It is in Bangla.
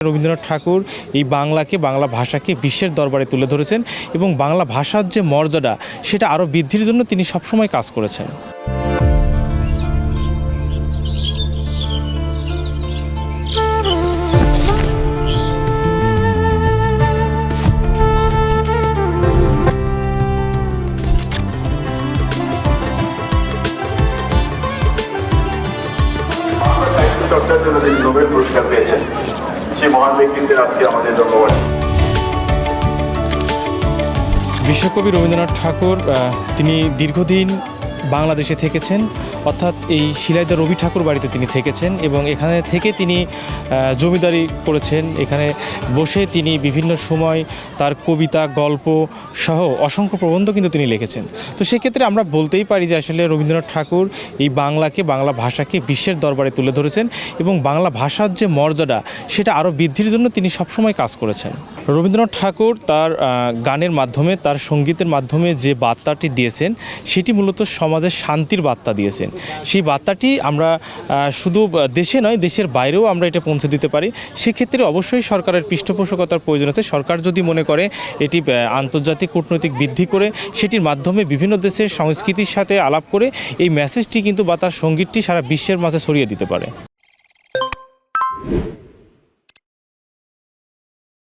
রবীন্দ্রনাথ ঠাকুর এই বাংলাকে, বাংলা ভাষাকে বিশ্বের দরবারে তুলে ধরেছেন এবং বাংলা ভাষার যে মর্যাদা সেটা আরও বৃদ্ধির জন্য তিনি সবসময় কাজ করেছেন। চর্চার জন্য তিনি নোবেল পুরস্কার পেয়েছেন, সেই মহান ব্যক্তিত্বের আজকে আমাদের ধন্যবাদ। বিশ্বকবি রবীন্দ্রনাথ ঠাকুর তিনি দীর্ঘদিন বাংলাদেশে থেকেছেন, অর্থাৎ এই শিলাইদহ রবি ঠাকুর বাড়িতে তিনি থেকেছেন এবং এখানে থেকে তিনি জমিদারি করেছেন। এখানে বসে তিনি বিভিন্ন সময় তার কবিতা, গল্প সহ অসংখ্য প্রবন্ধ কিন্তু তিনি লিখেছেন। তো সেক্ষেত্রে আমরা বলতেই পারি যে আসলে রবীন্দ্রনাথ ঠাকুর এই বাংলাকে, বাংলা ভাষাকে বিশ্বের দরবারে তুলে ধরেছেন এবং বাংলা ভাষার যে মর্যাদা সেটা আরও বৃদ্ধির জন্য তিনি সবসময় কাজ করেছেন। রবীন্দ্রনাথ ঠাকুর তার গানের মাধ্যমে, তার সঙ্গীতের মাধ্যমে যে বার্তাটি দিয়েছেন সেটি মূলত সমাজের শান্তির বার্তা দিয়েছেন। সেই বার্তাটি আমরা শুধু দেশে নয়, দেশের বাইরেও আমরা এটা পৌঁছে দিতে পারি। সেক্ষেত্রে অবশ্যই সরকারের পৃষ্ঠপোষকতার প্রয়োজন আছে। সরকার যদি মনে করে এটি আন্তর্জাতিক কূটনৈতিক বৃদ্ধি করে সেটির মাধ্যমে বিভিন্ন দেশের সংস্কৃতির সাথে আলাপ করে এই মেসেজটি কিন্তু বা তার সঙ্গীতটি সারা বিশ্বের মাঝে ছড়িয়ে দিতে পারে।